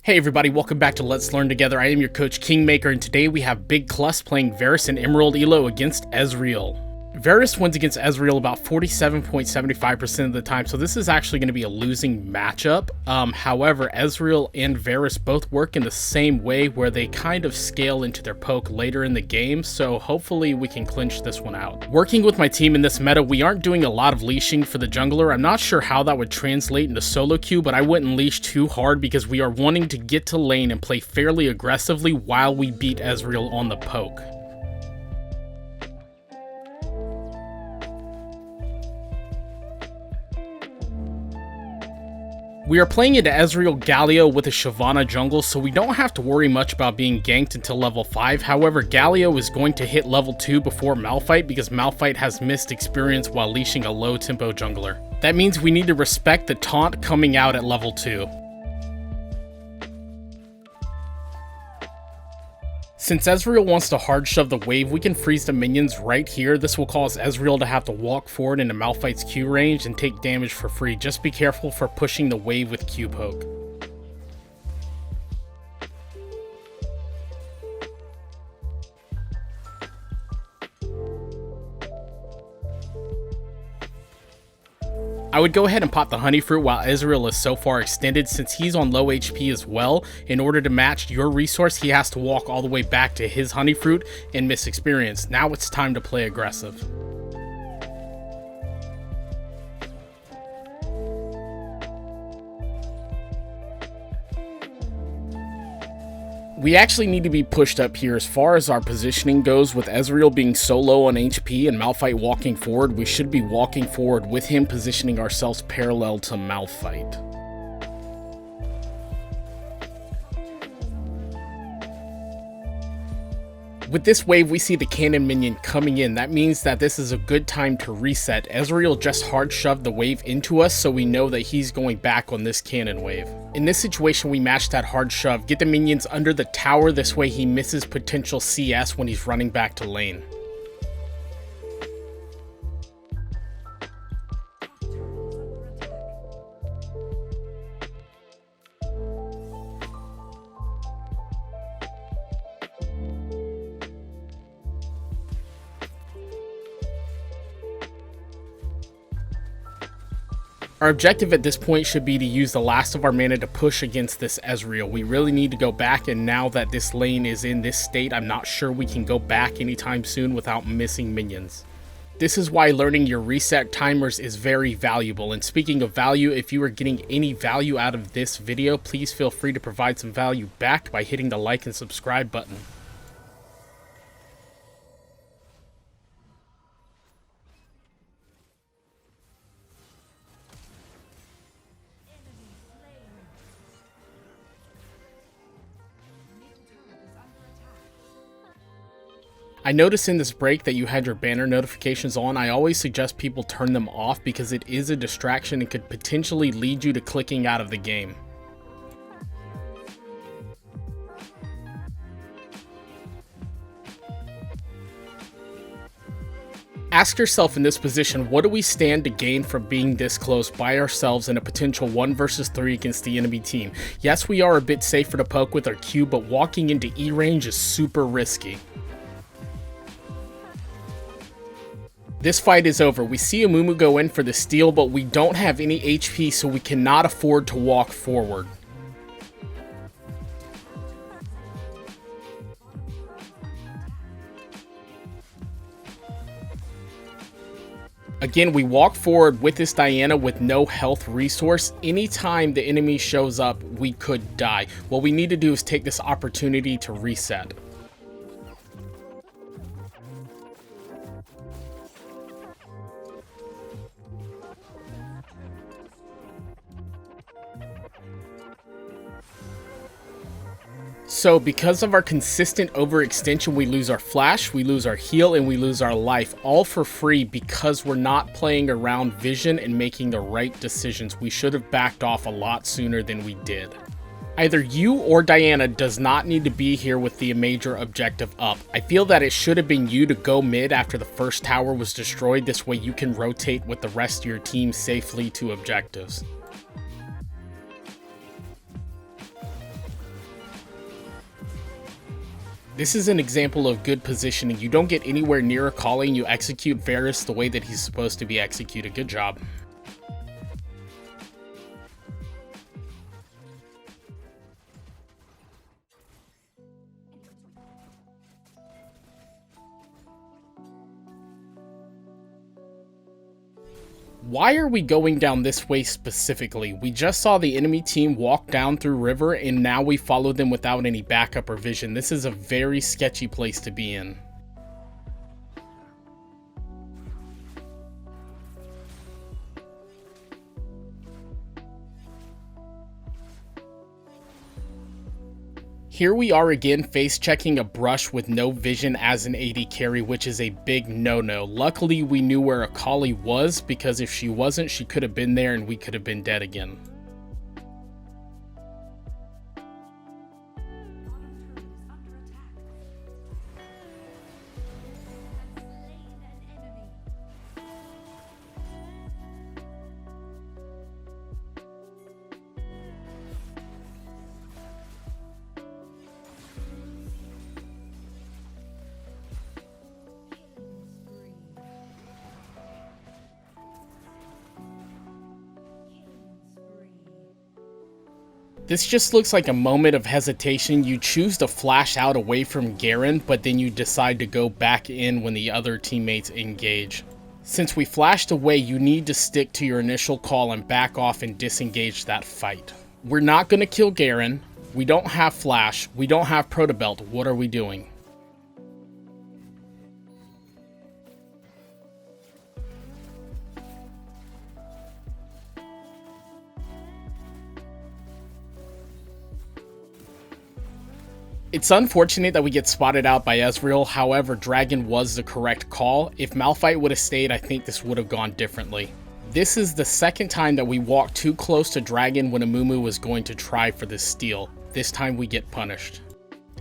Hey everybody, welcome back to Let's Learn Together. I am your coach Kingmaker, and today we have Big Clus playing Varus and Emerald Elo against Ezreal. Varus wins against Ezreal about 47.75% of the time, so this is actually going to be a losing matchup. However, Ezreal and Varus both work in the same way where they kind of scale into their poke later in the game, so hopefully we can clinch this one out. Working with my team in this meta, we aren't doing a lot of leashing for the jungler. I'm not sure how that would translate into solo queue, but I wouldn't leash too hard because we are wanting to get to lane and play fairly aggressively while we beat Ezreal on the poke. We are playing into Ezreal Galio with a Shyvana jungle, so we don't have to worry much about being ganked until level 5. However, Galio is going to hit level 2 before Malphite because Malphite has missed experience while leashing a low tempo jungler. That means we need to respect the taunt coming out at level 2. Since Ezreal wants to hard shove the wave, we can freeze the minions right here. This will cause Ezreal to have to walk forward into Malphite's Q range and take damage for free. Just be careful for pushing the wave with Q poke. I would go ahead and pop the honey fruit while Ezreal is so far extended. Since he's on low HP as well, in order to match your resource, he has to walk all the way back to his honey fruit and miss experience. Now it's time to play aggressive. We actually need to be pushed up here as far as our positioning goes. With Ezreal being so low on HP and Malphite walking forward, we should be walking forward with him, positioning ourselves parallel to Malphite. With this wave, we see the cannon minion coming in. That means that this is a good time to reset. Ezreal just hard shoved the wave into us, so we know that he's going back on this cannon wave. In this situation, we match that hard shove, get the minions under the tower, this way he misses potential CS when he's running back to lane. Our objective at this point should be to use the last of our mana to push against this Ezreal. We really need to go back, and now that this lane is in this state, I'm not sure we can go back anytime soon without missing minions. This is why learning your reset timers is very valuable. And speaking of value, if you are getting any value out of this video, please feel free to provide some value back by hitting the like and subscribe button. I noticed in this break that you had your banner notifications on. I always suggest people turn them off because it is a distraction and could potentially lead you to clicking out of the game. Ask yourself in this position, what do we stand to gain from being this close by ourselves in a potential 1 versus 3 against the enemy team? Yes, we are a bit safer to poke with our Q, but walking into E range is super risky. This fight is over. We see Amumu go in for the steal, but we don't have any HP, so we cannot afford to walk forward. Again, we walk forward with this Diana with no health resource. Anytime the enemy shows up, we could die. What we need to do is take this opportunity to reset. So because of our consistent overextension, we lose our flash, we lose our heal, and we lose our life, all for free because we're not playing around vision and making the right decisions. We should have backed off a lot sooner than we did. Either you or Diana does not need to be here with the major objective up. I feel that it should have been you to go mid after the first tower was destroyed. This way you can rotate with the rest of your team safely to objectives. This is an example of good positioning. You don't get anywhere near a calling, you execute Varus the way that he's supposed to be executed. Good job. Why are we going down this way specifically? We just saw the enemy team walk down through river and now we follow them without any backup or vision. This is a very sketchy place to be in. Here we are again face checking a brush with no vision as an AD carry, which is a big no-no. Luckily we knew where Akali was, because if she wasn't, she could have been there and we could have been dead again. This just looks like a moment of hesitation. You choose to flash out away from Garen, but then you decide to go back in when the other teammates engage. Since we flashed away, you need to stick to your initial call and back off and disengage that fight. We're not going to kill Garen. We don't have flash. We don't have Protobelt. What are we doing? It's unfortunate that we get spotted out by Ezreal, however, Dragon was the correct call. If Malphite would have stayed, I think this would have gone differently. This is the second time that we walked too close to Dragon when Amumu was going to try for this steal. This time we get punished.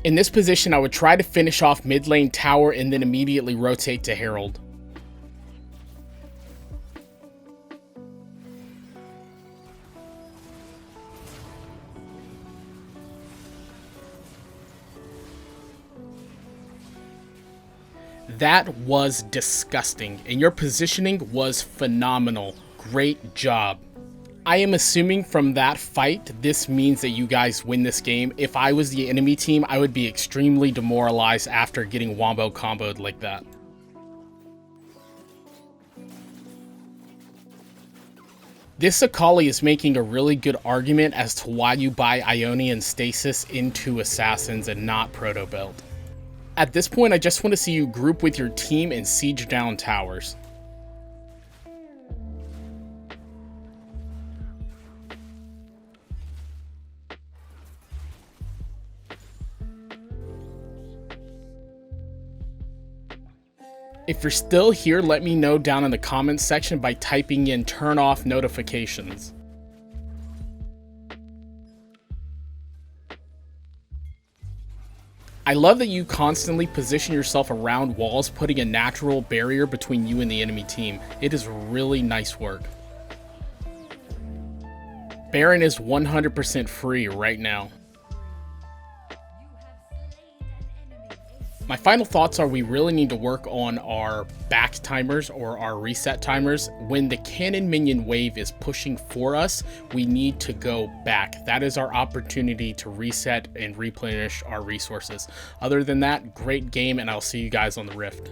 In this position, I would try to finish off mid lane tower and then immediately rotate to Herald. That was disgusting, and your positioning was phenomenal. Great job. I am assuming from that fight, this means that you guys win this game. If I was the enemy team, I would be extremely demoralized after getting wombo comboed like that. This Akali is making a really good argument as to why you buy Ionian Stasis into Assassins and not Protobelt. At this point, I just want to see you group with your team and siege down towers. If you're still here, let me know down in the comments section by typing in turn off notifications. I love that you constantly position yourself around walls, putting a natural barrier between you and the enemy team. It is really nice work. Baron is 100% free right now. My final thoughts are we really need to work on our back timers or our reset timers. When the cannon minion wave is pushing for us, we need to go back. That is our opportunity to reset and replenish our resources. Other than that, great game, and I'll see you guys on the Rift.